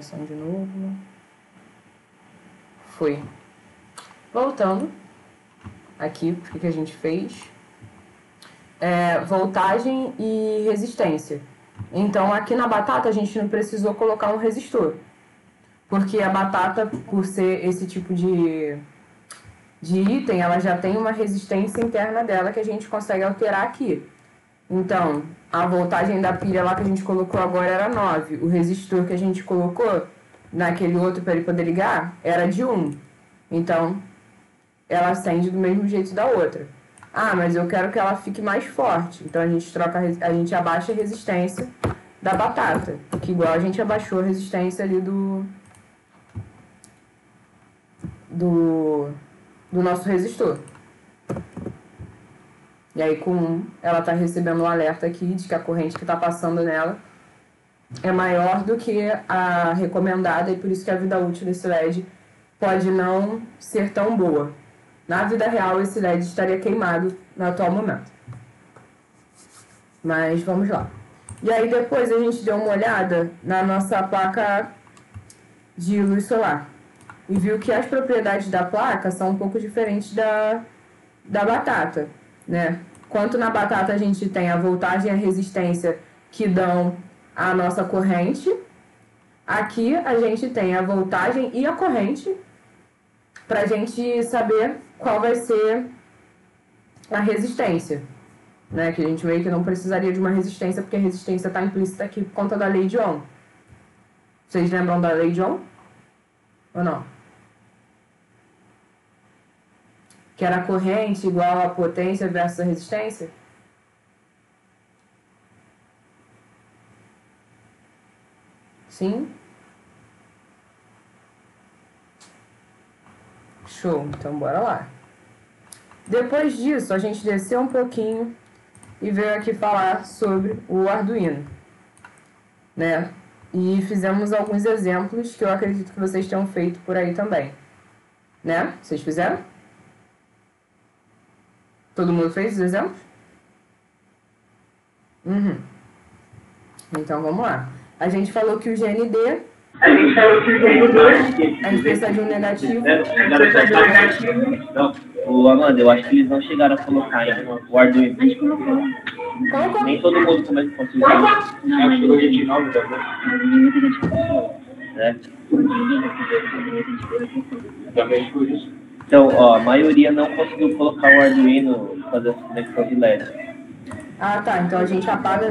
De novo. Foi. Voltando aqui, o que a gente fez? Voltagem e resistência. Então, aqui na batata, a gente não precisou colocar um resistor. Porque a batata, por ser esse tipo de item, ela já tem uma resistência interna dela que a gente consegue alterar aqui. Então, a voltagem da pilha lá que a gente colocou agora era 9. O resistor que a gente colocou naquele outro para ele poder ligar era de 1. Então, ela acende do mesmo jeito da outra. Ah, mas eu quero que ela fique mais forte. Então, a gente abaixa a resistência da batata. Que igual a gente abaixou a resistência ali do nosso resistor. E aí, com 1, ela está recebendo um alerta aqui de que a corrente que está passando nela é maior do que a recomendada, e por isso que a vida útil desse LED pode não ser tão boa. Na vida real, esse LED estaria queimado no atual momento. Mas vamos lá. E aí depois a gente deu uma olhada na nossa placa de luz solar e viu que as propriedades da placa são um pouco diferentes da batata, né? Quanto na batata a gente tem a voltagem e a resistência que dão a nossa corrente, aqui a gente tem a voltagem e a corrente para a gente saber qual vai ser a resistência, né? Que a gente meio que não precisaria de uma resistência, porque a resistência está implícita aqui por conta da lei de Ohm. Vocês lembram da lei de Ohm? Ou não? Que era a corrente igual a potência versus a resistência? Sim? Show, então bora lá. Depois disso, a gente desceu um pouquinho e veio aqui falar sobre o Arduino, né? E fizemos alguns exemplos que eu acredito que vocês tenham feito por aí também, né? Vocês fizeram? Todo mundo fez os exemplos? Então vamos lá. A gente falou que o GND. A gente precisa de um negativo. Não, Amanda, eu acho que eles não chegaram a colocar ainda o Arduino. A gente colocou. Colocou? Nem todo mundo começa a conseguir. Não, mas chegou de 9 também. Também por isso. Então, ó, a maioria não conseguiu colocar o Arduino, fazer essa conexão de LED. Ah, tá. Então a gente apaga.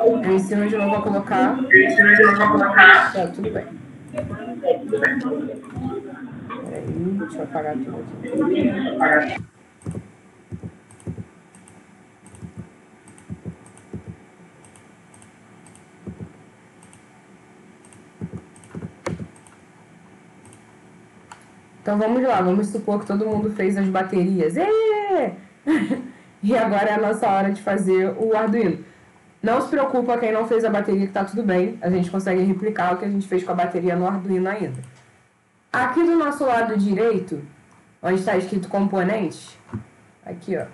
Eu ensino de novo a colocar. Tá, tudo bem. Peraí, deixa eu apagar tudo aqui. Então vamos lá, vamos supor que todo mundo fez as baterias. E agora é a nossa hora de fazer o Arduino. Não se preocupa quem não fez a bateria, que tá tudo bem. A gente consegue replicar o que a gente fez com a bateria no Arduino ainda. Aqui do nosso lado direito, onde está escrito componentes, aqui ó,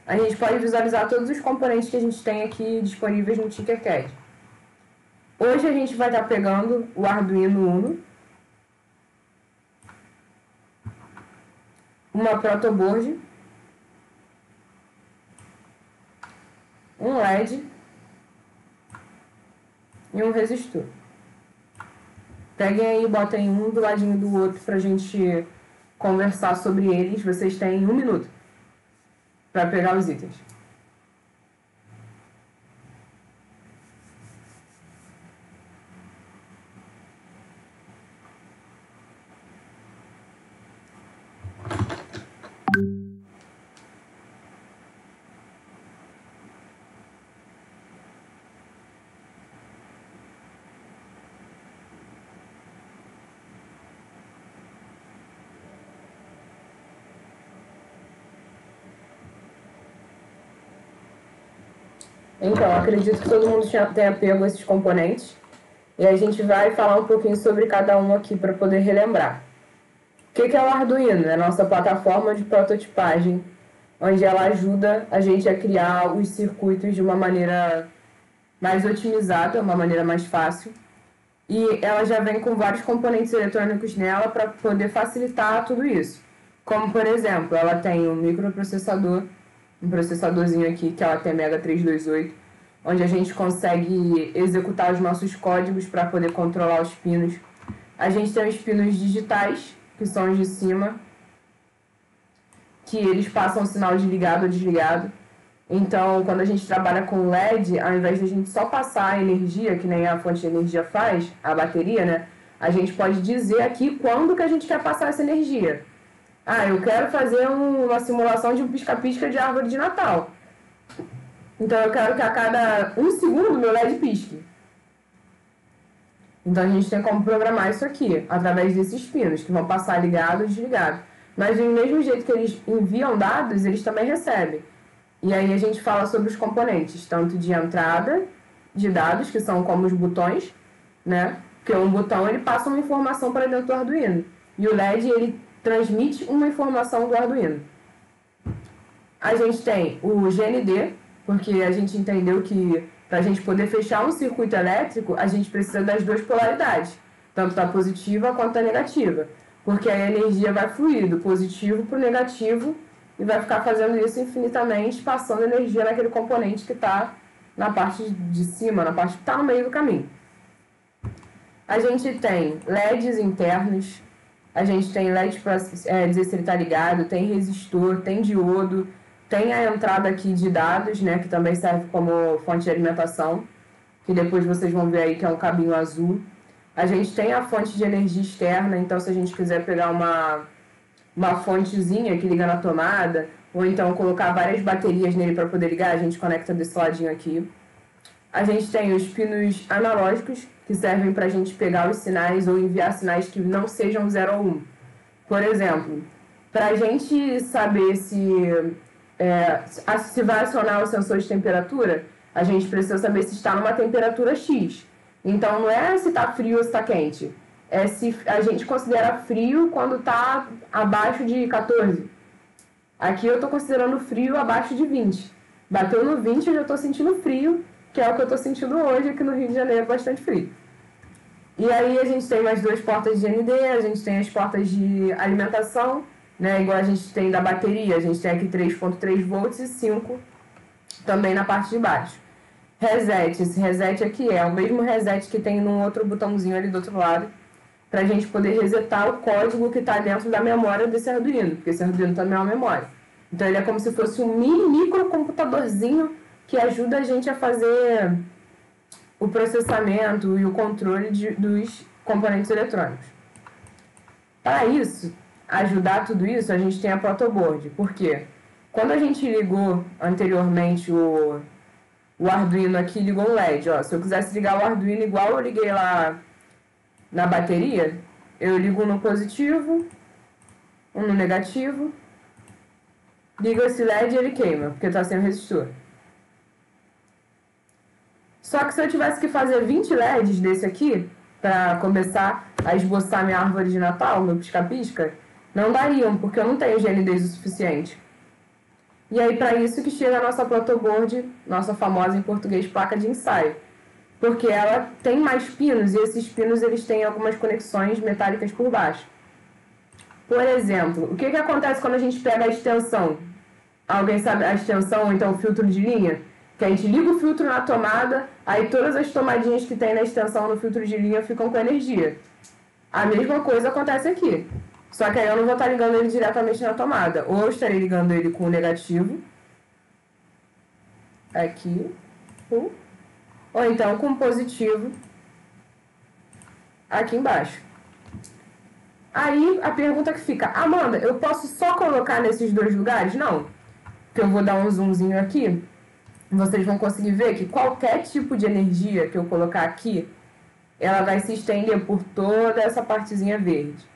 a gente pode visualizar todos os componentes que a gente tem aqui disponíveis no Tinkercad. Hoje a gente vai estar pegando o Arduino Uno, uma protoboard, um LED e um resistor. Peguem aí e botem um do ladinho do outro pra gente conversar sobre eles. Vocês têm 1 minuto para pegar os itens. Então, acredito que todo mundo tenha pego esses componentes. E a gente vai falar um pouquinho sobre cada um aqui para poder relembrar. O que é o Arduino? É a nossa plataforma de prototipagem onde ela ajuda a gente a criar os circuitos de uma maneira mais otimizada, uma maneira mais fácil. E ela já vem com vários componentes eletrônicos nela para poder facilitar tudo isso. Como, por exemplo, ela tem um microprocessador, um processadorzinho aqui, que é o Atmega 328, onde a gente consegue executar os nossos códigos para poder controlar os pinos. A gente tem os pinos digitais, que são os de cima, que eles passam o sinal de ligado ou desligado. Então, quando a gente trabalha com LED, ao invés de a gente só passar a energia, que nem a fonte de energia faz, a bateria, né? A gente pode dizer aqui quando que a gente quer passar essa energia. Ah, eu quero fazer uma simulação de um pisca-pisca de árvore de Natal. Então, eu quero que a cada 1 segundo meu LED pisque. Então, a gente tem como programar isso aqui, através desses pinos, que vão passar ligado ou desligado. Mas, do mesmo jeito que eles enviam dados, eles também recebem. E aí a gente fala sobre os componentes, tanto de entrada de dados, que são como os botões, né? Porque um botão ele passa uma informação para dentro do Arduino. E o LED ele transmite uma informação do Arduino. A gente tem o GND, porque a gente entendeu que para a gente poder fechar um circuito elétrico, a gente precisa das duas polaridades, tanto da positiva quanto da negativa. Porque a energia vai fluir do positivo para o negativo e vai ficar fazendo isso infinitamente, passando energia naquele componente que está na parte de cima, na parte que está no meio do caminho. A gente tem LEDs internos, a gente tem LED para dizer se ele está ligado, tem resistor, tem diodo, tem a entrada aqui de dados, né, que também serve como fonte de alimentação, que depois vocês vão ver aí que é um cabinho azul. A gente tem a fonte de energia externa, então se a gente quiser pegar uma fontezinha que liga na tomada, ou então colocar várias baterias nele para poder ligar, a gente conecta desse ladinho aqui. A gente tem os pinos analógicos, que servem para a gente pegar os sinais ou enviar sinais que não sejam 0 ou 1. Por exemplo, para a gente saber se vai acionar o sensor de temperatura, a gente precisa saber se está numa temperatura X. Então, não é se está frio ou se está quente. É se a gente considera frio quando está abaixo de 14. Aqui eu estou considerando frio abaixo de 20. Bateu no 20, eu já estou sentindo frio, que é o que eu estou sentindo hoje aqui no Rio de Janeiro, bastante frio. E aí a gente tem mais duas portas de GND, a gente tem as portas de alimentação, né, igual a gente tem da bateria, a gente tem aqui 3.3 volts e 5 também na parte de baixo. Reset, esse reset aqui é o mesmo reset que tem num outro botãozinho ali do outro lado, para a gente poder resetar o código que está dentro da memória desse Arduino, porque esse Arduino também é uma memória. Então ele é como se fosse um microcomputadorzinho que ajuda a gente a fazer o processamento e o controle dos componentes eletrônicos. Para isso, ajudar tudo isso, a gente tem a protoboard. Por quê? Quando a gente ligou anteriormente o Arduino aqui, ligou um LED. Ó, se eu quisesse ligar o Arduino igual eu liguei lá na bateria, eu ligo no positivo, um no negativo, ligo esse LED e ele queima, porque está sem resistor. Só que se eu tivesse que fazer 20 LEDs desse aqui, para começar a esboçar minha árvore de Natal, meu pisca-pisca, não dariam, porque eu não tenho GNDs o suficiente. E aí, para isso que chega a nossa protoboard, nossa famosa em português placa de ensaio. Porque ela tem mais pinos e esses pinos eles têm algumas conexões metálicas por baixo. Por exemplo, o que acontece quando a gente pega a extensão? Alguém sabe a extensão ou então o filtro de linha? Que a gente liga o filtro na tomada, aí todas as tomadinhas que tem na extensão no filtro de linha ficam com energia. A mesma coisa acontece aqui. Só que aí eu não vou estar ligando ele diretamente na tomada. Ou eu estarei ligando ele com o negativo. Aqui. Ou então com o positivo. Aqui embaixo. Aí a pergunta que fica: Amanda, eu posso só colocar nesses dois lugares? Não. Porque eu vou dar um zoomzinho aqui. Vocês vão conseguir ver que qualquer tipo de energia que eu colocar aqui, ela vai se estender por toda essa partezinha verde.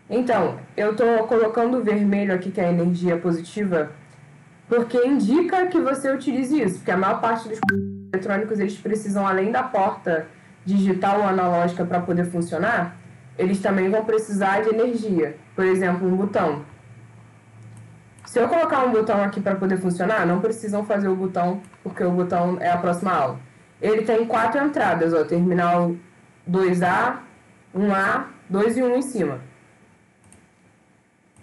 Então, eu estou colocando o vermelho aqui, que é a energia positiva, porque indica que você utilize isso, porque a maior parte dos eletrônicos, eles precisam, além da porta digital ou analógica para poder funcionar, eles também vão precisar de energia. Por exemplo, um botão. Se eu colocar um botão aqui para poder funcionar, não precisam fazer o botão, porque o botão é a próxima aula. Ele tem 4 entradas, ó, terminal 2A, 1A, 2 e 1 em cima.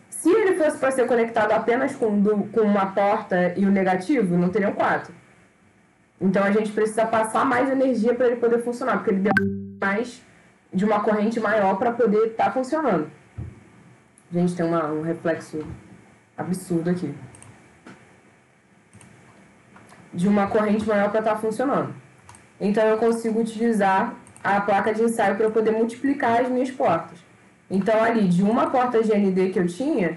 Se ele fosse para ser conectado apenas com uma porta e o negativo, não teriam 4. Então a gente precisa passar mais energia para ele poder funcionar, porque ele demanda mais de uma corrente maior para poder estar funcionando. A gente tem um reflexo absurdo aqui. De uma corrente maior para estar funcionando. Então eu consigo utilizar a placa de ensaio para eu poder multiplicar as minhas portas. Então ali, de uma porta GND que eu tinha,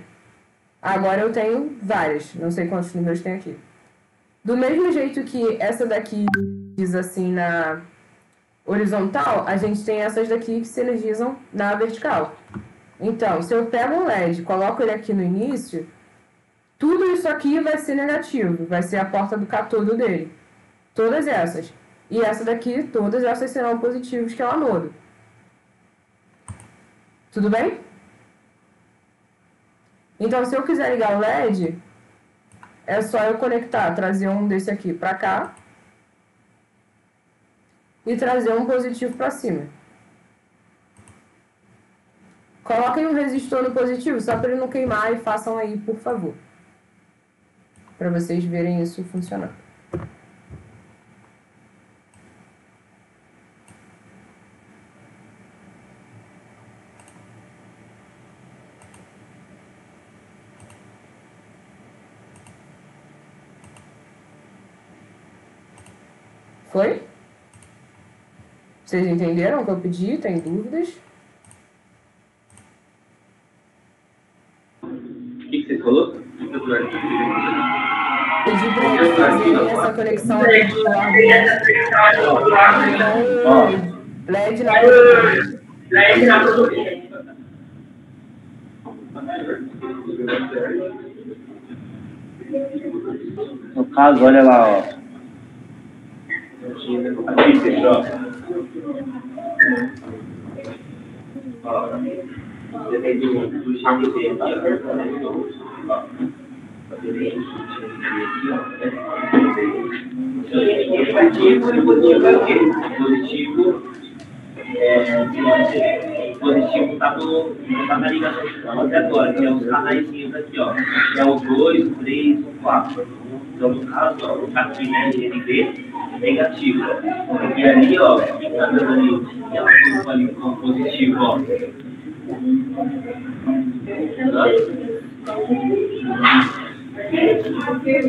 agora eu tenho várias. Não sei quantos números tem aqui. Do mesmo jeito que essa daqui diz assim na horizontal, a gente tem essas daqui que se energizam na vertical. Então, se eu pego um LED e coloco ele aqui no início, tudo isso aqui vai ser negativo, vai ser a porta do catodo dele. Todas essas. E essa daqui, todas essas serão positivos, que é o anodo. Tudo bem? Então, se eu quiser ligar o LED, é só eu conectar, trazer um desse aqui para cá e trazer um positivo para cima. Coloquem um resistor no positivo, só para ele não queimar, e façam aí, por favor. Para vocês verem isso funcionando. Foi? Vocês entenderam o que eu pedi? Tem dúvidas? O que você falou? Pedi para eles fazerem essa conexão aqui do LED na produção. LED na produção. No caso, olha lá, ó. Aqui, pessoal. Ó, você tem do GND aqui, ó. Positivo está na ligação rotatória, que é os canaizinhos aqui, ó. É o 2, o 3, o 4. Então, no caso, ó, o catrina GND negativo. E ali, ó, quem está dando ali, ela colocou ali com positivo, ó. Deixa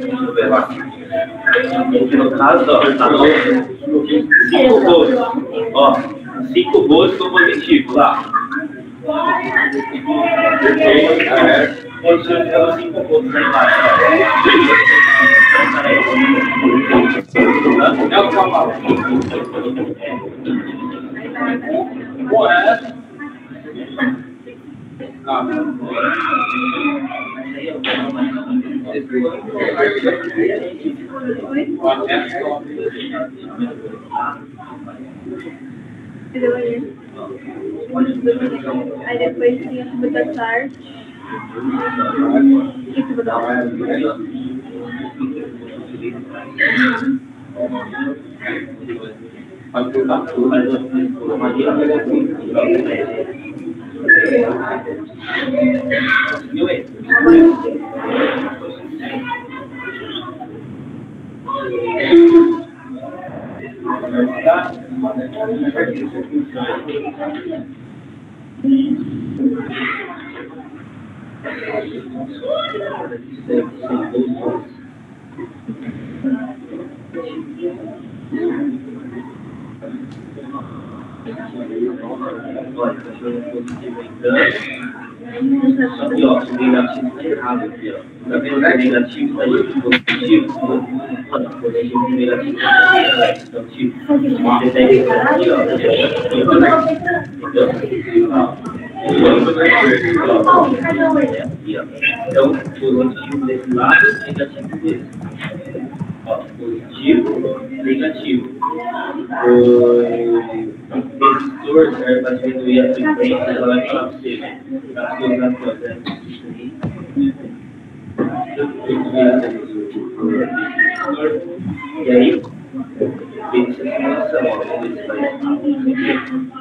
eu ver lá. Aqui no caso, ó, tá no 5 volts. Ó, 5 volts com positivo lá. Positivo pelo 5 volts lá embaixo, ó. É o que eu falo. Correto. Aí depois tinha tubo da SART. E tubo da Aqui, ó, o negativo está errado aqui, ó. Tá vendo? O negativo está aí, positivo. Positivo e negativo está aqui, ó. Você tem isso aqui, ó. Então, positivo desse lado, negativo desse. Ó, positivo, negativo. O resistor serve para diminuir a frequência, ela vai falar para você, né? As coisas na coisa, né? E aí, essa simulação, ó, vamos ver se vai.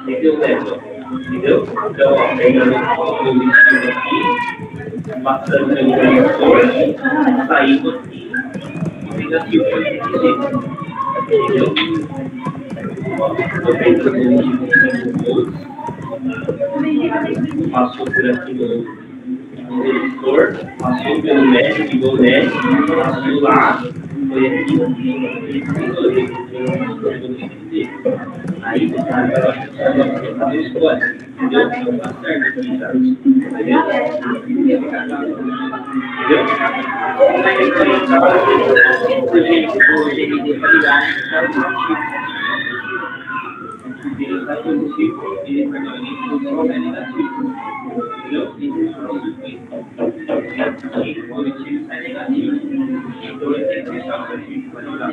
Entendeu, Léo? Entendeu? Então, ó, pegando o positivo aqui, passando pelo sensor, saindo aqui, negativo. Entendeu? Estou pegando o positivo, passou por aqui no resistor, passou pelo LED, ligou o LED, passou lá, foi aqui, aí você vai fazer o escolha, entendeu? Tá certo aqui já, entendeu? Ele está positivo, ele é negativo. E positivo sai negativo. Então ele tem que deixar o positivo para jogar.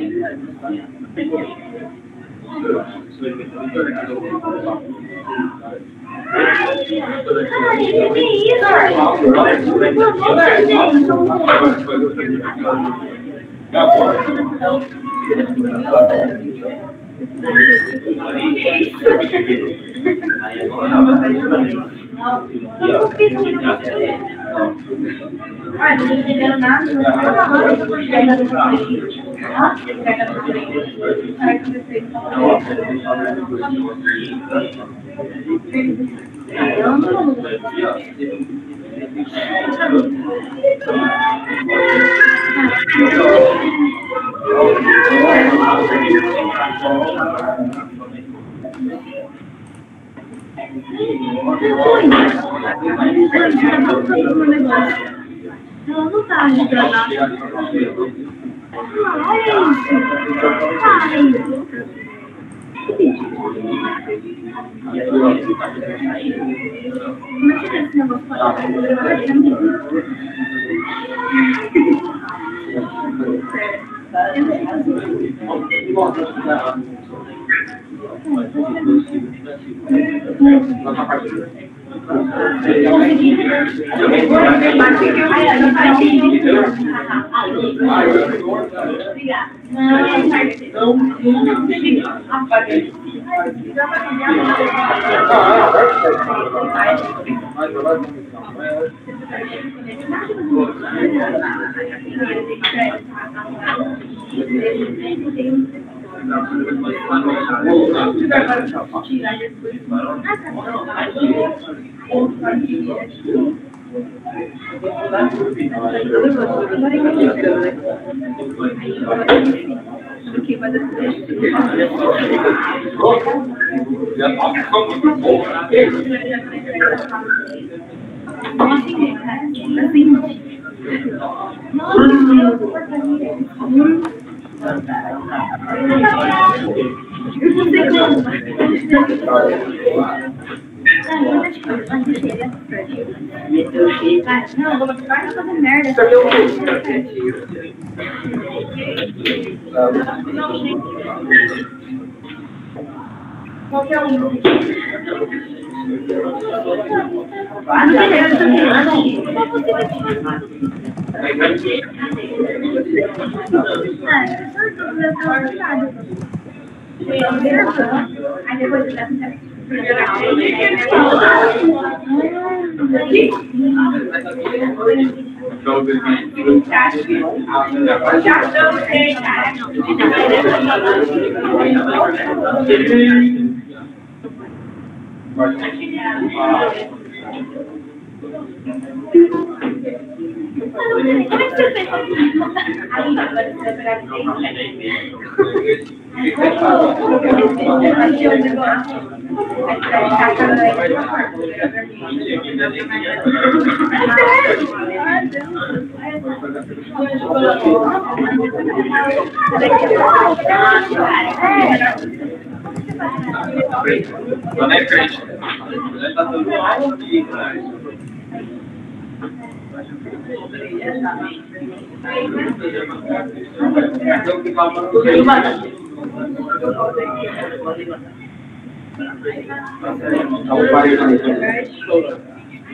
Ela não tá ajudando. Olha isso. Como é que é esse negócio? Não, vou fazer merda. Qualquer um.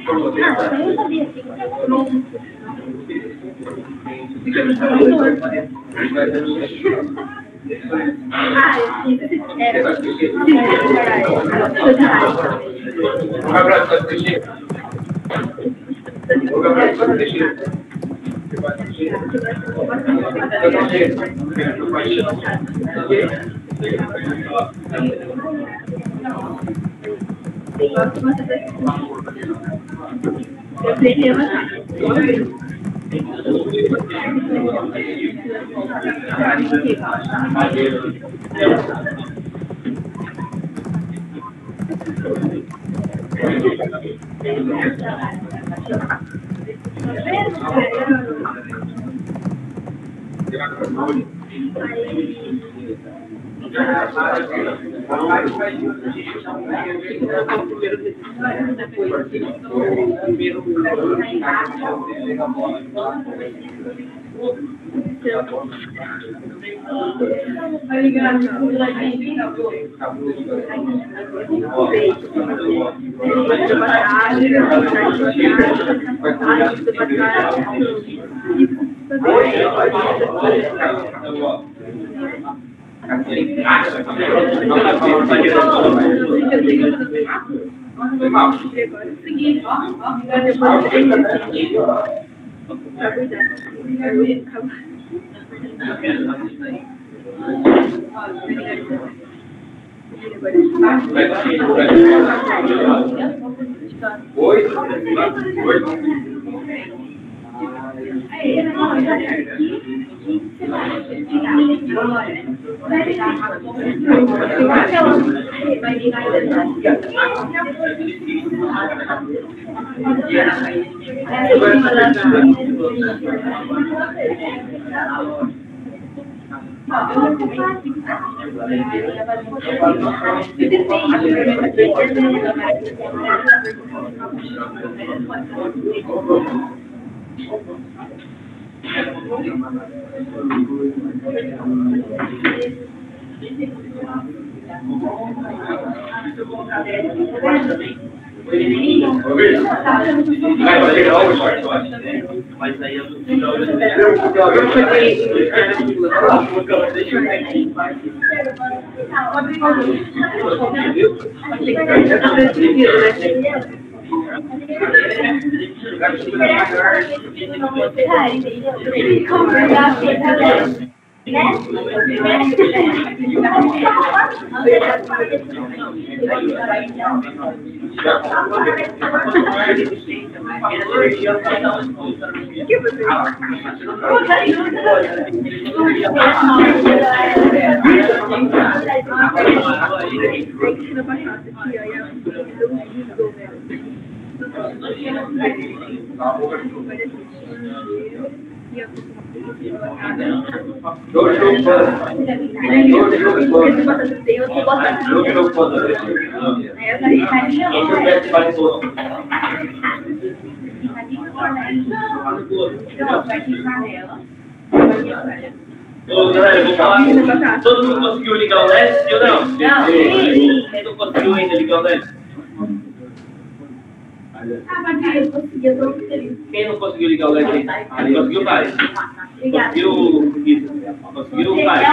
eu não sabia. Mas aí eu Ô, galera, eu vou falar. Todo mundo conseguiu ligar o LED, sim ou não? Não. Quem não conseguiu ainda ligar o LED? Quem não conseguiu ligar o LED aí? Conseguiu, pai? Conseguiu isso? Conseguiu, pai?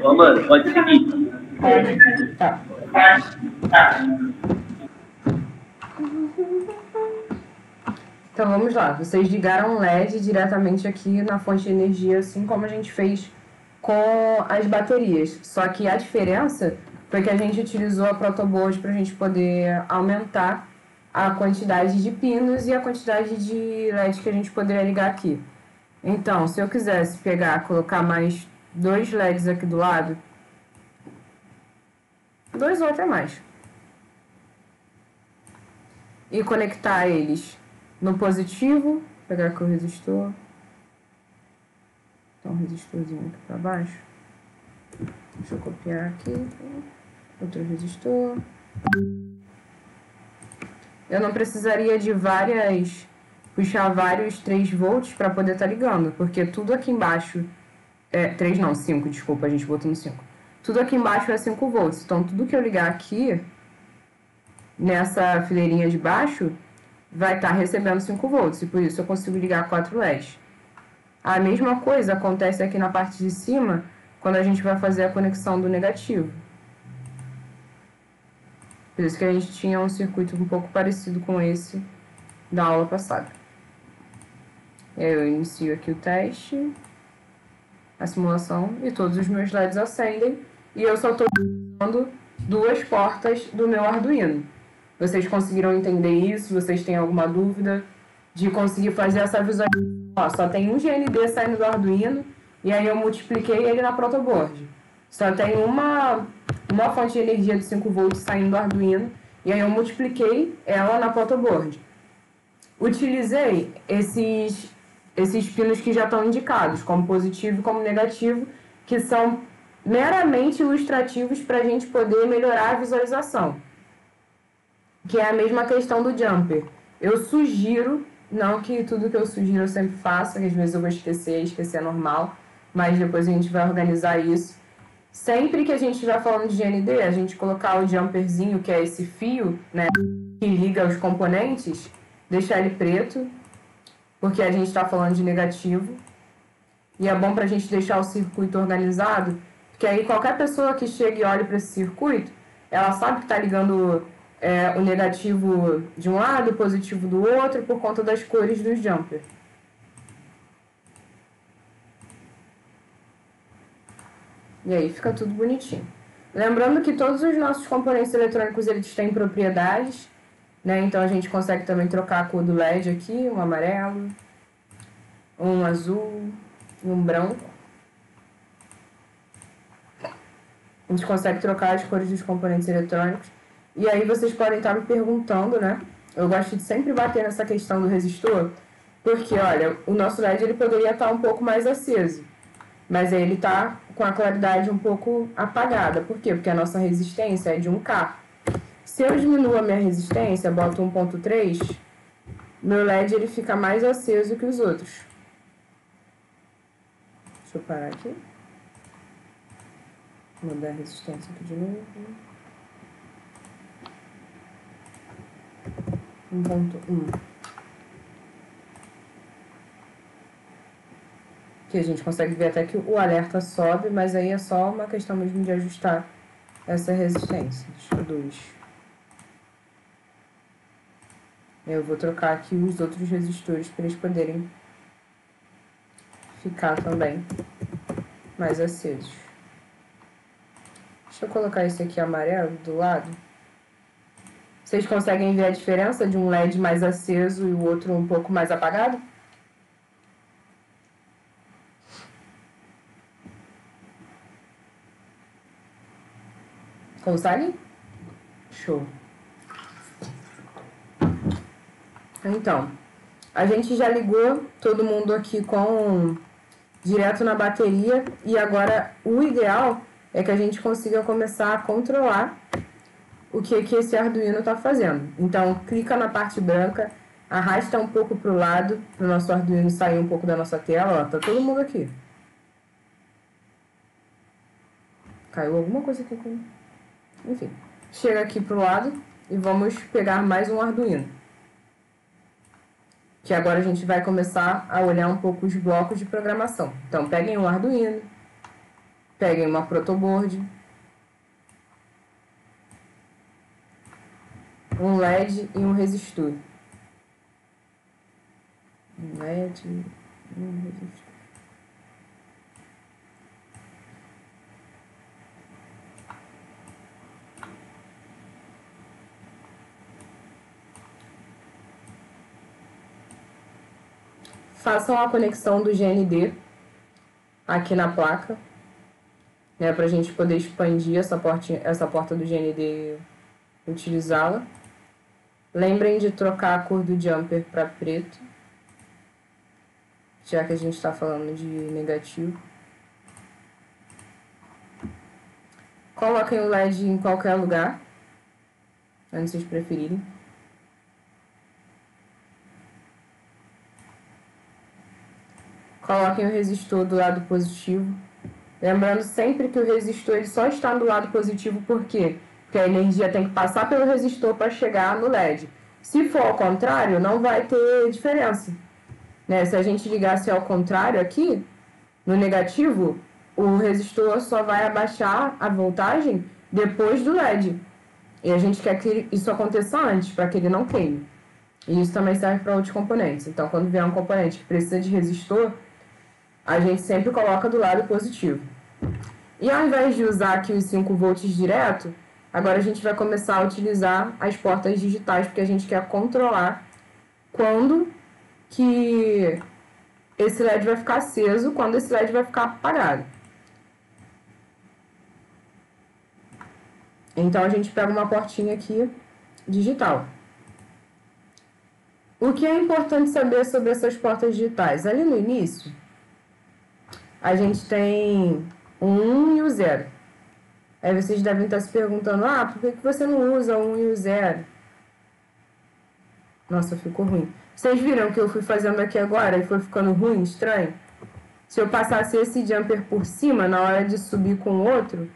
Ô, mano, pode seguir. Tá. Então vamos lá, vocês ligaram o LED diretamente aqui na fonte de energia, assim como a gente fez com as baterias. Só que a diferença foi que a gente utilizou a protoboard para a gente poder aumentar a quantidade de pinos e a quantidade de LED que a gente poderia ligar aqui. Então, se eu quisesse pegar, colocar mais 2 LEDs aqui do lado, 2 ou até mais, e conectar eles no positivo, pegar aqui o resistor, então um resistorzinho aqui para baixo, deixa eu copiar aqui, outro resistor. Eu não precisaria de puxar vários 3 volts para poder estar ligando, porque tudo aqui embaixo, 3 não, 5, desculpa, a gente botou no 5. tudo aqui embaixo é 5 volts. Então, tudo que eu ligar aqui, nessa fileirinha de baixo, vai estar recebendo 5 volts. E por isso eu consigo ligar 4 LEDs. A mesma coisa acontece aqui na parte de cima, quando a gente vai fazer a conexão do negativo. Por isso que a gente tinha um circuito um pouco parecido com esse da aula passada. Eu inicio aqui o teste, a simulação, e todos os meus LEDs acendem. E eu só estou usando 2 portas do meu Arduino. Vocês conseguiram entender isso? Vocês têm alguma dúvida de conseguir fazer essa visualização? Ó, só tem um GND saindo do Arduino, e aí eu multipliquei ele na protoboard. Só tem uma fonte de energia de 5 volts saindo do Arduino, e aí eu multipliquei ela na protoboard. Utilizei esses pinos que já estão indicados, como positivo e como negativo, que são meramente ilustrativos para a gente poder melhorar a visualização. Que é a mesma questão do jumper. Eu sugiro, não que tudo que eu sugiro eu sempre faça, que às vezes eu vou esquecer é normal, mas depois a gente vai organizar isso. Sempre que a gente estiver falando de GND, a gente colocar o jumperzinho, que é esse fio, né, que liga os componentes, deixar ele preto, porque a gente está falando de negativo. E é bom para a gente deixar o circuito organizado, porque aí qualquer pessoa que chega e olhe para esse circuito, ela sabe que está ligando o negativo de um lado, o positivo do outro, por conta das cores dos jumper. E aí fica tudo bonitinho. Lembrando que todos os nossos componentes eletrônicos eles têm propriedades, né? Então a gente consegue também trocar a cor do LED aqui, um amarelo, um azul e um branco. A gente consegue trocar as cores dos componentes eletrônicos. E aí vocês podem estar me perguntando, né? Eu gosto de sempre bater nessa questão do resistor, porque, olha, o nosso LED ele poderia estar um pouco mais aceso, mas aí ele está com a claridade um pouco apagada. Por quê? Porque a nossa resistência é de 1K. Se eu diminuo a minha resistência, boto 1.3, meu LED ele fica mais aceso que os outros. Deixa eu parar aqui. Vou mudar a resistência aqui de novo. 1.1. Que a gente consegue ver até que o alerta sobe, mas aí é só uma questão mesmo de ajustar essa resistência. Deixa eu 2. Eu vou trocar aqui os outros resistores para eles poderem ficar também mais acesos. Deixa eu colocar esse aqui amarelo do lado. Vocês conseguem ver a diferença de um LED mais aceso e o outro um pouco mais apagado? Conseguem? Show. Então, a gente já ligou todo mundo aqui direto na bateria e agora o ideal é que a gente consiga começar a controlar o que esse Arduino está fazendo. Então, clica na parte branca, arrasta um pouco para o lado, para o nosso Arduino sair um pouco da nossa tela. Ó, tá todo mundo aqui. Caiu alguma coisa aqui com... Enfim, chega aqui para o lado e vamos pegar mais um Arduino. Que agora a gente vai começar a olhar um pouco os blocos de programação. Então, peguem um Arduino, peguem uma protoboard, um LED e um resistor. Um LED e um resistor. Façam a conexão do GND aqui na placa, né, para a gente poder expandir essa porta do GND e utilizá-la. Lembrem de trocar a cor do jumper para preto, já que a gente está falando de negativo. Coloquem o LED em qualquer lugar, onde vocês preferirem. Coloquem o resistor do lado positivo Lembrando sempre que o resistor ele só está do lado positivo, por quê? Porque a energia tem que passar pelo resistor para chegar no LED. Se for ao contrário, não vai ter diferença, né? Se a gente ligasse ao contrário aqui, no negativo, o resistor só vai abaixar a voltagem depois do LED. E a gente quer que isso aconteça antes, para que ele não queime. E isso também serve para outros componentes. Então, quando vier um componente que precisa de resistor, a gente sempre coloca do lado positivo. E ao invés de usar aqui os 5 volts direto, agora a gente vai começar a utilizar as portas digitais, porque a gente quer controlar quando que esse LED vai ficar aceso, quando esse LED vai ficar apagado. Então a gente pega uma portinha aqui digital. O que é importante saber sobre essas portas digitais? Ali no início, a gente tem o 1 e o 0. Aí vocês devem estar se perguntando, por que você não usa o 1 e o 0? Nossa, ficou ruim. Vocês viram que eu fui fazendo aqui agora e foi ficando ruim, estranho? Se eu passasse esse jumper por cima, na hora de subir com o outro,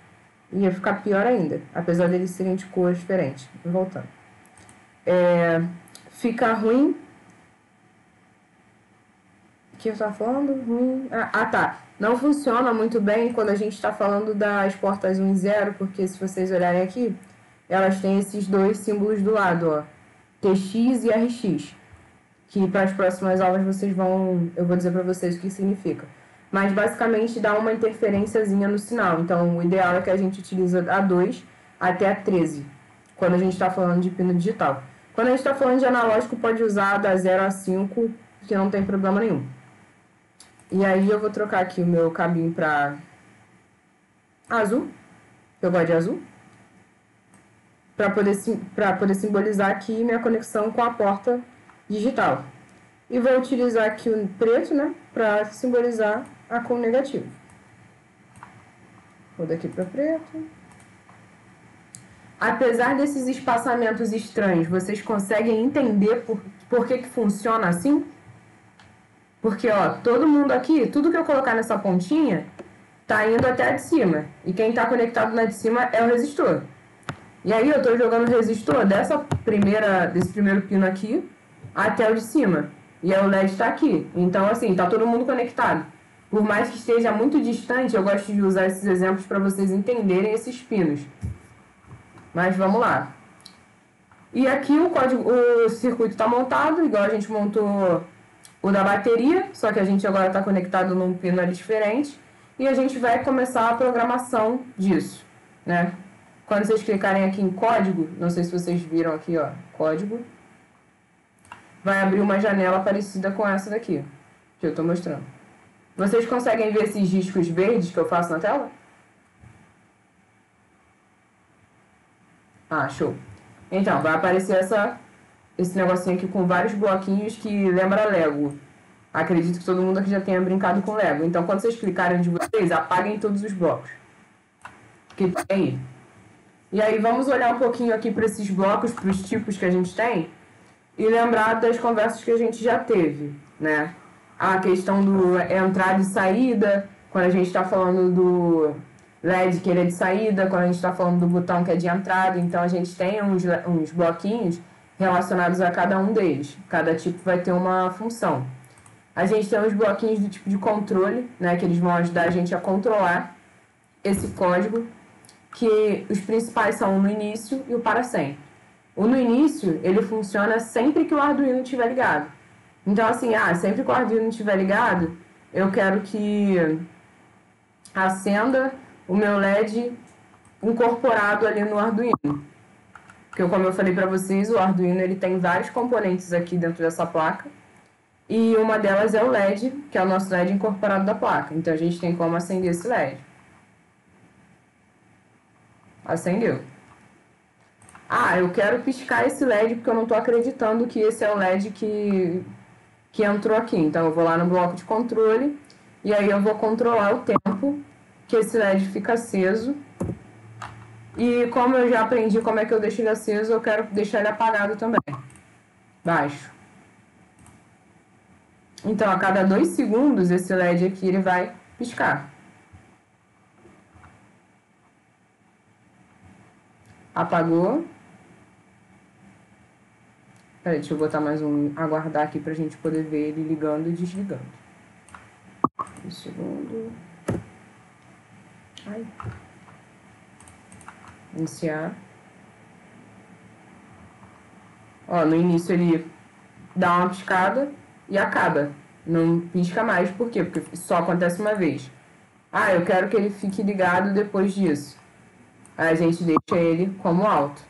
ia ficar pior ainda. Apesar deles serem de cores diferentes. Voltando. Fica ruim. O que eu estava falando? Ruim. Tá. Não funciona muito bem quando a gente está falando das portas 1 e 0, porque se vocês olharem aqui, elas têm esses dois símbolos do lado, ó. TX e RX. Que para as próximas aulas eu vou dizer para vocês o que significa. Mas basicamente dá uma interferênciazinha no sinal. Então o ideal é que a gente utilize a 2 até a 13, quando a gente está falando de pino digital. Quando a gente está falando de analógico, pode usar da 0 a 5, que não tem problema nenhum. E aí eu vou trocar aqui o meu cabinho para azul, eu gosto de azul, para poder simbolizar aqui minha conexão com a porta digital. E vou utilizar aqui o preto, né, para simbolizar a com negativo. Vou daqui para preto. Apesar desses espaçamentos estranhos, vocês conseguem entender por que funciona assim? Porque, ó, todo mundo aqui, tudo que eu colocar nessa pontinha, tá indo até a de cima. E quem tá conectado na de cima é o resistor. E aí eu tô jogando o resistor desse primeiro pino aqui até o de cima. E aí o LED tá aqui. Então, assim, tá todo mundo conectado. Por mais que esteja muito distante, eu gosto de usar esses exemplos para vocês entenderem esses pinos. Mas vamos lá. E aqui o circuito está montado, igual a gente montou o da bateria, só que a gente agora está conectado num pino ali diferente. E a gente vai começar a programação disso, né? Quando vocês clicarem aqui em código, não sei se vocês viram aqui, ó, código, vai abrir uma janela parecida com essa daqui, que eu estou mostrando. Vocês conseguem ver esses riscos verdes que eu faço na tela? Show. Então, vai aparecer esse negocinho aqui com vários bloquinhos que lembra Lego. Acredito que todo mundo aqui já tenha brincado com Lego. Então, quando vocês clicarem de vocês, apaguem todos os blocos que tem aí. E aí, vamos olhar um pouquinho aqui para esses blocos, para os tipos que a gente tem, e lembrar das conversas que a gente já teve, né? A questão do entrada e saída, quando a gente está falando do LED que ele é de saída, quando a gente está falando do botão que é de entrada. Então a gente tem uns bloquinhos relacionados a cada um deles. Cada tipo vai ter uma função. A gente tem uns bloquinhos do tipo de controle, né, que eles vão ajudar a gente a controlar esse código, que os principais são o no início e o para sempre. O no início, ele funciona sempre que o Arduino estiver ligado. Então assim, sempre que o Arduino estiver ligado, eu quero que acenda o meu LED incorporado ali no Arduino. Porque, como eu falei para vocês, o Arduino ele tem vários componentes aqui dentro dessa placa. E uma delas é o LED, que é o nosso LED incorporado da placa. Então, a gente tem como acender esse LED. Acendeu. Eu quero piscar esse LED porque eu não estou acreditando que esse é o LED que entrou aqui. Então, eu vou lá no bloco de controle e aí eu vou controlar o tempo que esse LED fica aceso. E como eu já aprendi como é que eu deixo ele aceso, eu quero deixar ele apagado também. Baixo. Então, a cada 2 segundos, esse LED aqui ele vai piscar. Apagou. Peraí, deixa eu botar mais um aguardar aqui pra gente poder ver ele ligando e desligando. Um segundo. Ai. Iniciar. Ó, no início ele dá uma piscada e acaba. Não pisca mais, por quê? Porque só acontece uma vez. Ah, eu quero que ele fique ligado depois disso. Aí a gente deixa ele como alto.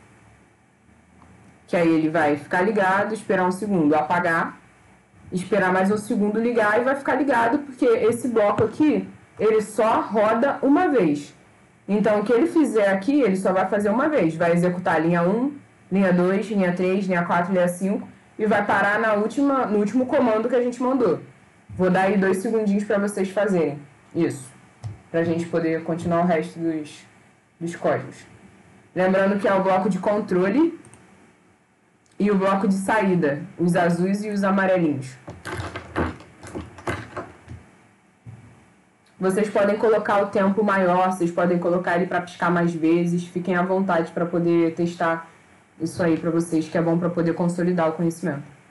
Que aí ele vai ficar ligado, esperar um segundo, apagar, esperar mais um segundo ligar e vai ficar ligado, porque esse bloco aqui, ele só roda uma vez. Então, o que ele fizer aqui, ele só vai fazer uma vez. Vai executar linha 1, linha 2, linha 3, linha 4, linha 5 e vai parar no último comando que a gente mandou. Vou dar aí 2 segundinhos para vocês fazerem isso, para a gente poder continuar o resto dos códigos. Lembrando que é o bloco de controle e o bloco de saída, os azuis e os amarelinhos. Vocês podem colocar o tempo maior, vocês podem colocar ele para piscar mais vezes. Fiquem à vontade para poder testar isso aí para vocês, que é bom para poder consolidar o conhecimento.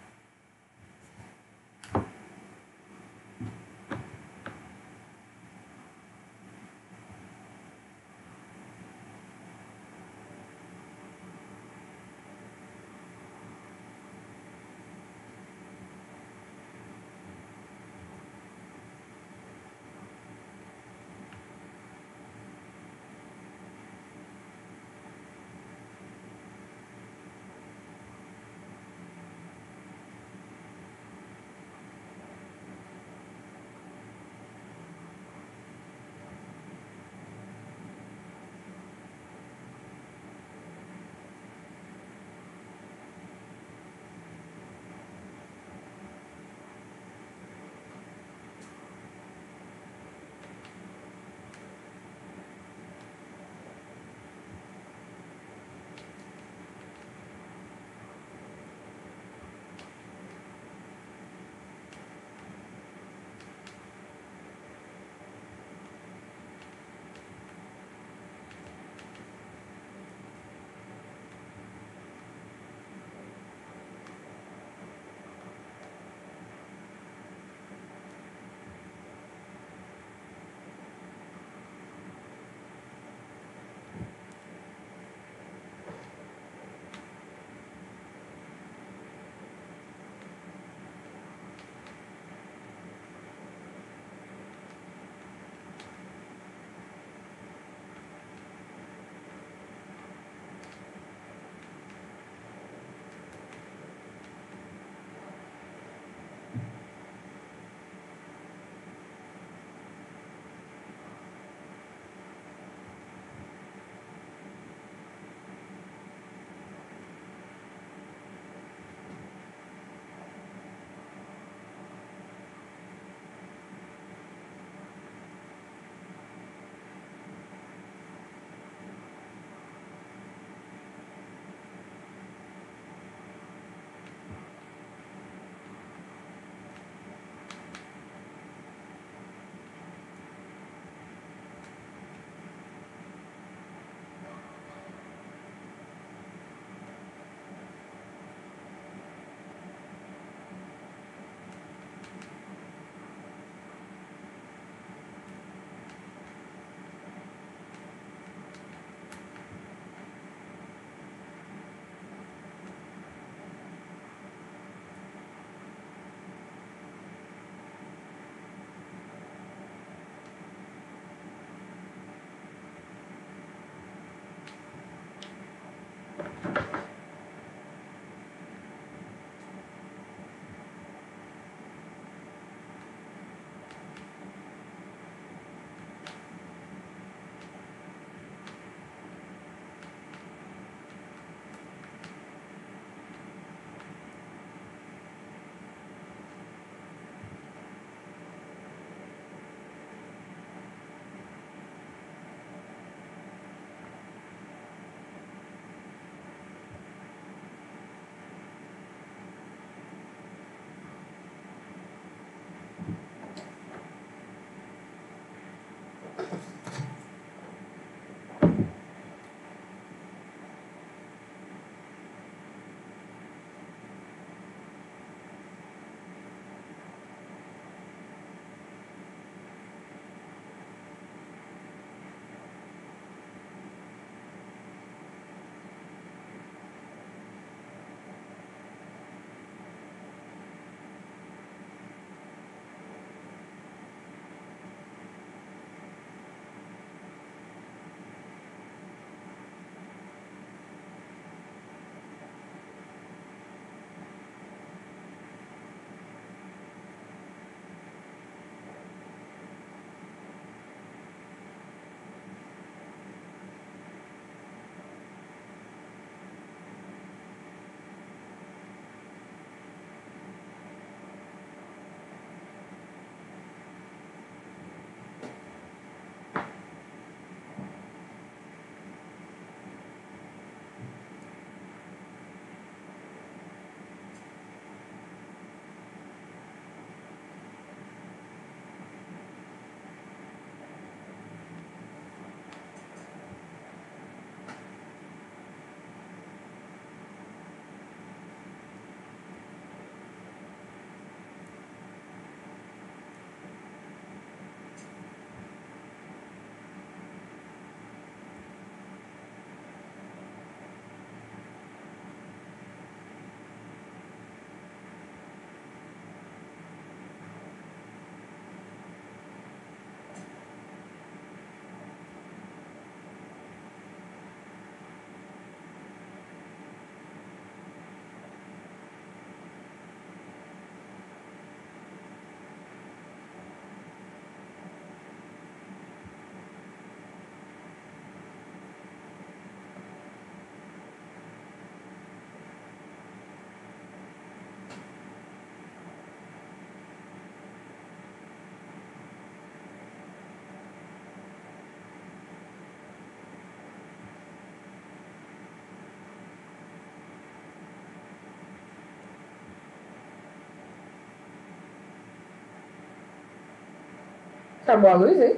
Acabou a luz aí?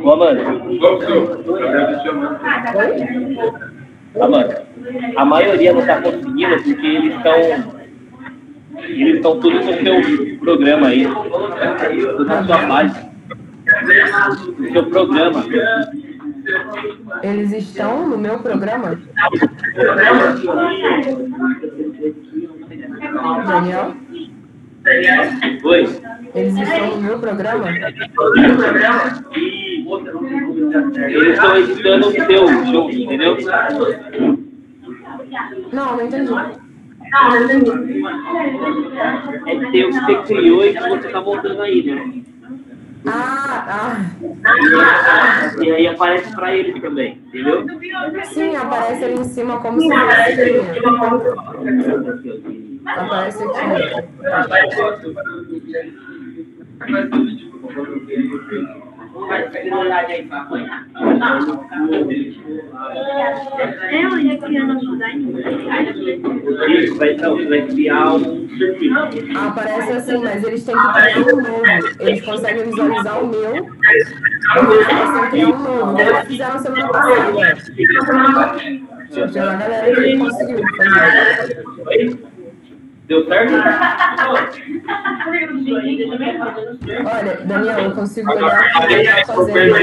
Ô, Amanda. Amanda, a maioria não está conseguindo porque eles estão tudo no seu programa aí, tudo na sua página, no seu programa. Eles estão no meu programa? Daniel? Oi? Eles estão no meu programa? Eles estão editando o seu jogo, entendeu? Não entendi. É que tem o que você criou e que você está voltando aí, né? E aí aparece para eles também, entendeu? Sim, aparece ali em cima como se fosse. Aparece aqui. Isso, vai criar um circuito. Aparece assim, mas eles têm que criar um novo. Eles conseguem visualizar o meu. Eles conseguem criar um novo. Eles fizeram semana passada. Tinha uma galera que conseguiu fazer. Deu certo? Olha, Daniel, eu consigo olhar o que ele está fazendo.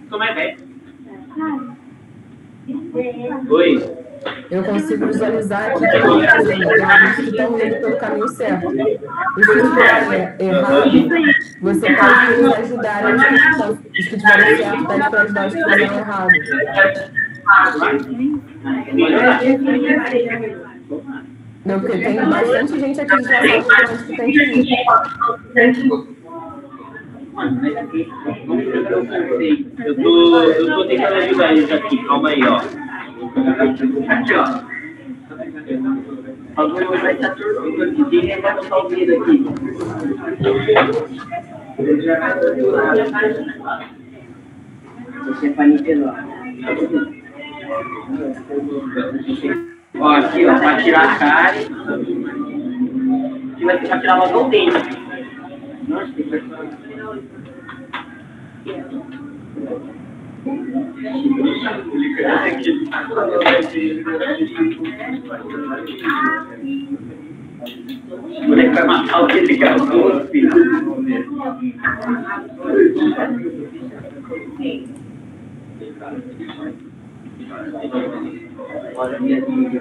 Como é que é? Oi? Eu consigo visualizar aqui o que ele está fazendo. Eu acho que estão indo pelo caminho certo. E se estiver errado, você pode nos ajudar. Os que estiverem certo, pede para ajudar os que estiverem errado. Não, porque tem bastante gente aqui que já sabe por onde que tem que ir. Eu tô tentando ajudar eles aqui, calma aí, ó. Aqui, ó. Alguém vai estar torcendo aqui, quem vai botar o dedo aqui? Você vai me pegar. Ó, aqui, ó, pra tirar a cara. Aqui vai ser pra tirar logo o dente. Nossa, que coisa. O moleque vai matar o que ele gravou, filho. Olha a minha vida.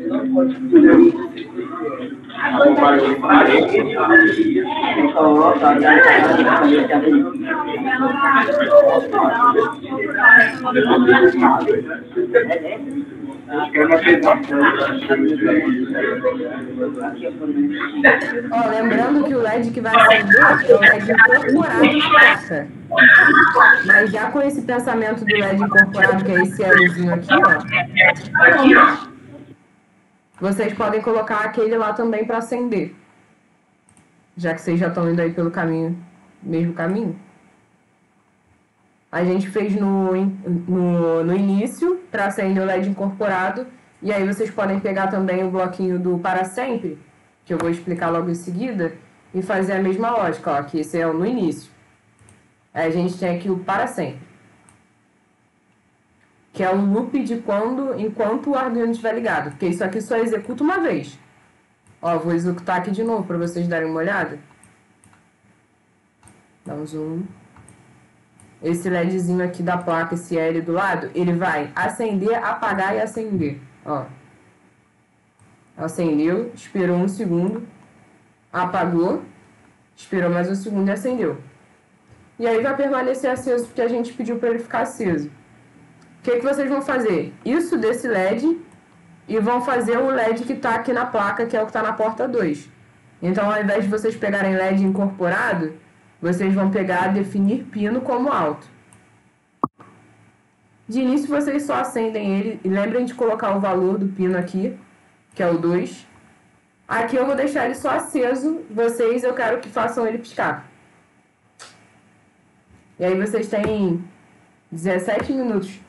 Não pode Ó, lembrando que o LED que vai acender é o LED incorporado na placa. Mas já com esse pensamento do LED incorporado, que é esse Lzinho aqui, ó, vocês podem colocar aquele lá também para acender. Já que vocês já estão indo aí pelo caminho, mesmo caminho. A gente fez no início para acender o LED incorporado. E aí vocês podem pegar também o bloquinho do para sempre, que eu vou explicar logo em seguida, e fazer a mesma lógica, ó, que esse é o no início. Aí a gente tem aqui o para sempre, que é o loop de enquanto o Arduino estiver ligado, porque isso aqui só executa uma vez. Ó, vou executar aqui de novo para vocês darem uma olhada. Dá um zoom. Esse LEDzinho aqui da placa, esse L do lado, ele vai acender, apagar e acender. Ó. Acendeu, esperou um segundo, apagou, esperou mais um segundo e acendeu. E aí vai permanecer aceso porque a gente pediu para ele ficar aceso. O que vocês vão fazer? Isso desse LED e vão fazer o LED que está aqui na placa, que é o que está na porta 2. Então, ao invés de vocês pegarem LED incorporado, vocês vão pegar definir pino como alto. De início, vocês só acendem ele e lembrem de colocar o valor do pino aqui, que é o 2. Aqui eu vou deixar ele só aceso, vocês eu quero que façam ele piscar. E aí vocês têm 17 minutos.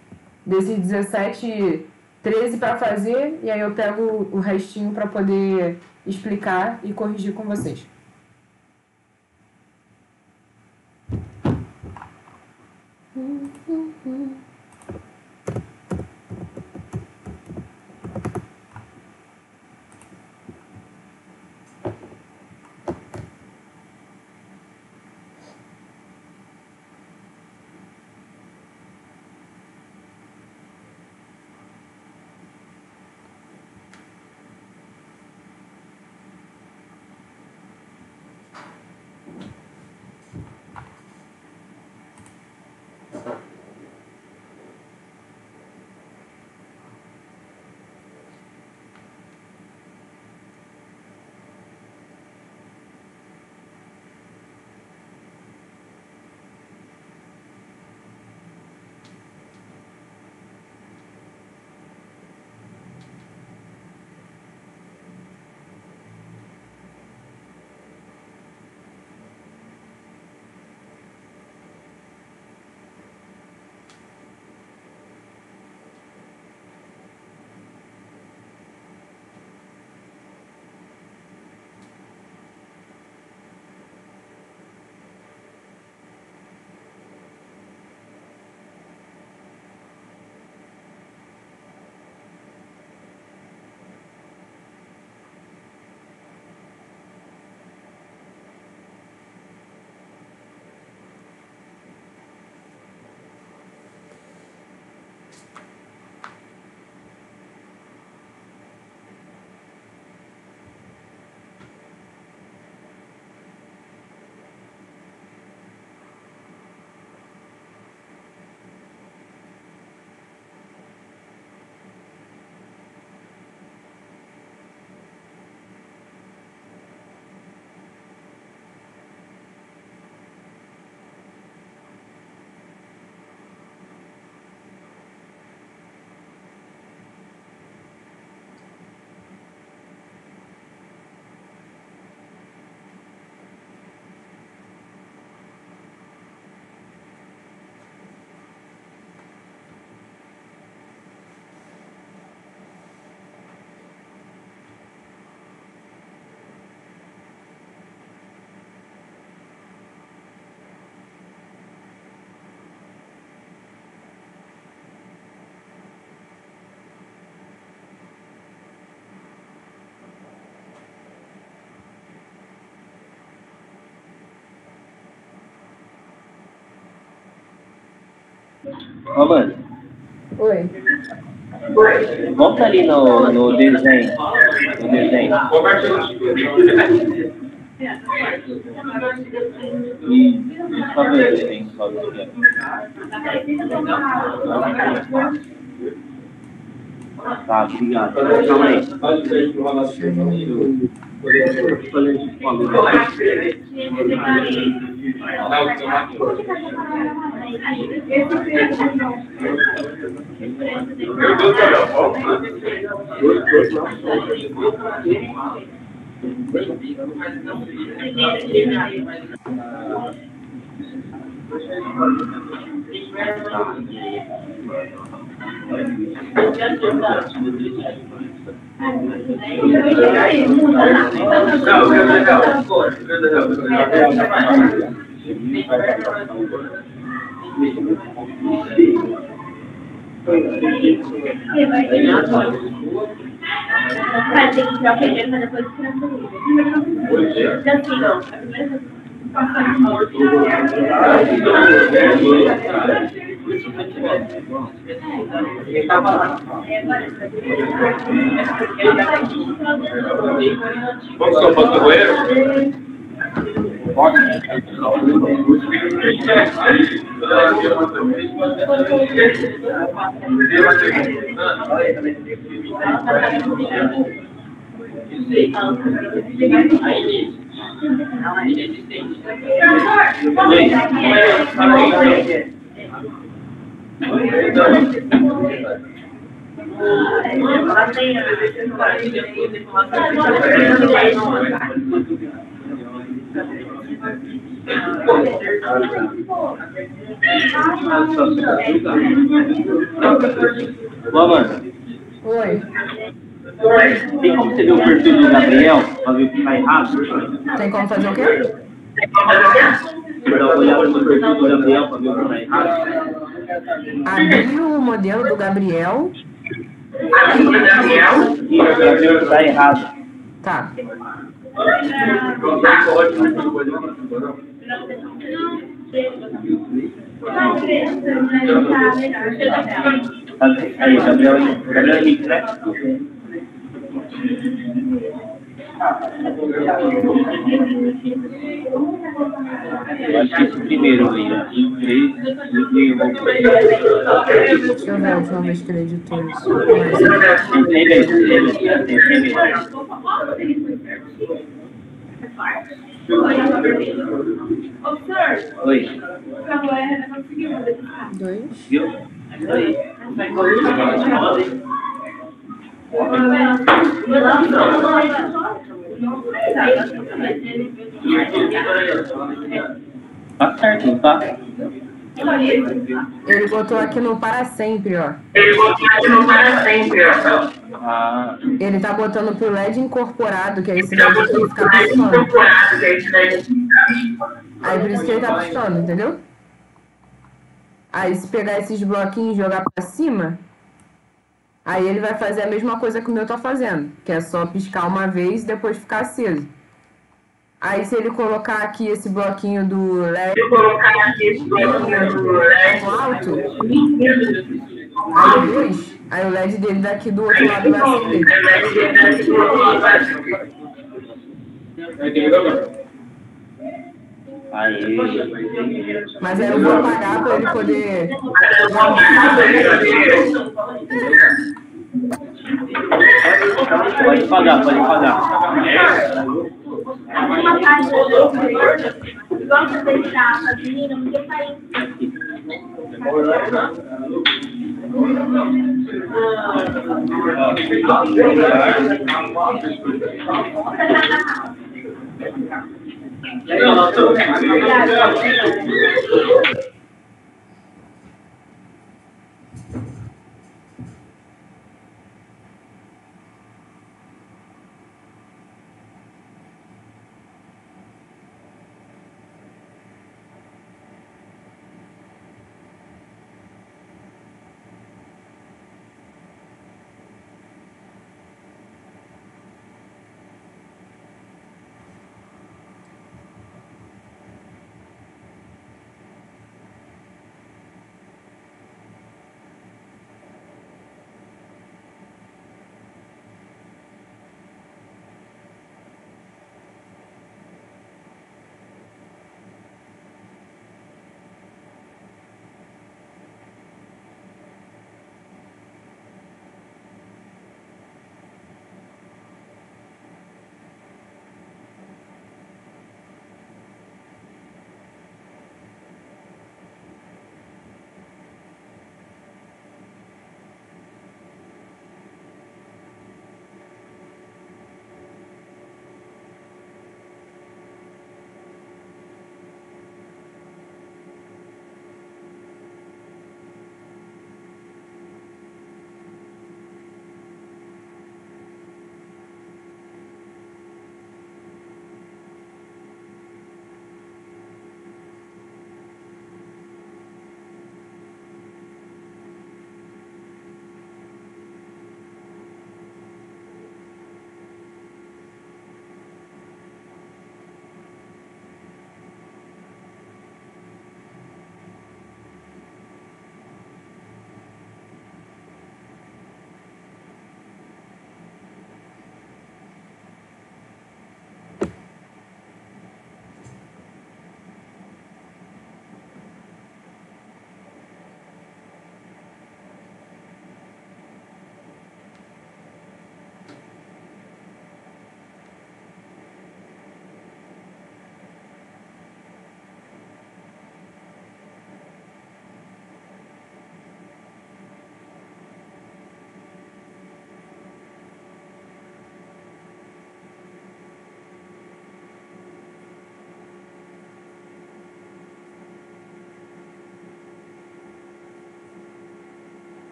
Desses 17, 13 para fazer, e aí eu pego o restinho para poder explicar e corrigir com vocês. Ô, mano. Oi. Volta ali no desenho. No desenho. E só ver o desenho, só ver. Tá, obrigado. Calma aí. Vai ter que tirar o primeiro, mas depois tirar o segundo. Já assim, ó. A primeira vez. Vamos só para o banheiro? Boa, mano. Oi. Tem como você ver o perfil do Gabriel pra ver o que tá errado? Tem como fazer o quê? Dá uma olhada no perfil do Gabriel pra ver o que tá errado? Abrir o modelo do Gabriel. Isso, pra ver o que tá errado. Tá. Aí, Gabriel Henrique, né? Eu acho que esse primeiro aí, ó. Deixa eu ver a última vez que ele editou isso. Oi. 2. Viu? Aí. Tá certo, não tá? Ele botou aqui no para sempre, ó. Ah. Ele tá botando pro LED incorporado, que é esse LED que fica piscando. Aí por isso que ele tá piscando, entendeu? Aí se pegar esses bloquinhos e jogar pra cima, aí ele vai fazer a mesma coisa que o meu tá fazendo, que é só piscar uma vez e depois ficar aceso. Aí se ele colocar aqui esse bloquinho do LED no alto, aí dois, aí o LED dele daqui do outro lado vai acender. Aí. Mas aí eu vou apagar pra ele poder. Pode pagar, pode pagar.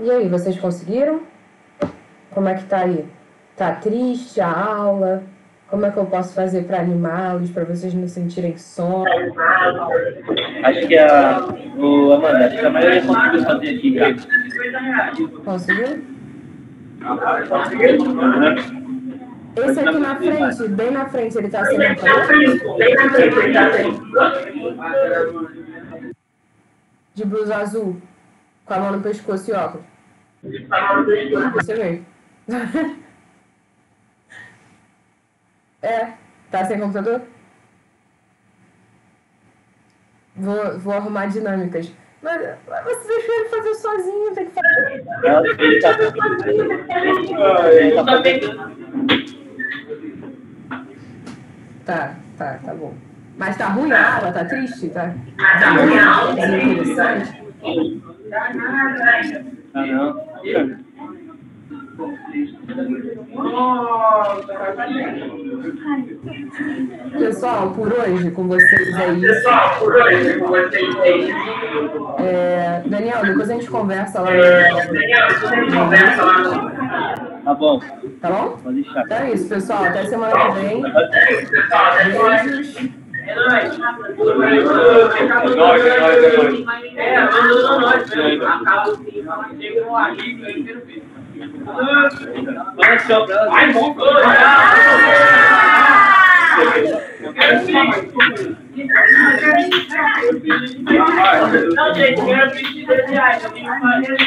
E aí, vocês conseguiram? Como é que tá aí? Tá triste a aula? Como é que eu posso fazer para animá-los, para vocês não sentirem sono? Acho que Amanda, acho que a maioria conseguiu fazer aqui, cara. Conseguiu? Esse aqui na frente, bem na frente, ele tá sendo de blusa azul, com a mão no pescoço e óculos. Você vê. Tá sem computador? Vou arrumar dinâmicas. Mas você deixou ele fazer sozinho, tem que fazer. Tá bom. Mas tá ruim a aula? Tá triste? Tá ruim a aula? Tá interessante? Não. Pessoal, por hoje com vocês aí. Daniel, depois a gente conversa lá. Tá bom. Tá bom? Pode deixar. Então é isso, pessoal. Até semana que vem. Beijos. É nóis. Não, gente, eu quero 22 reais. Eu tenho que fazer.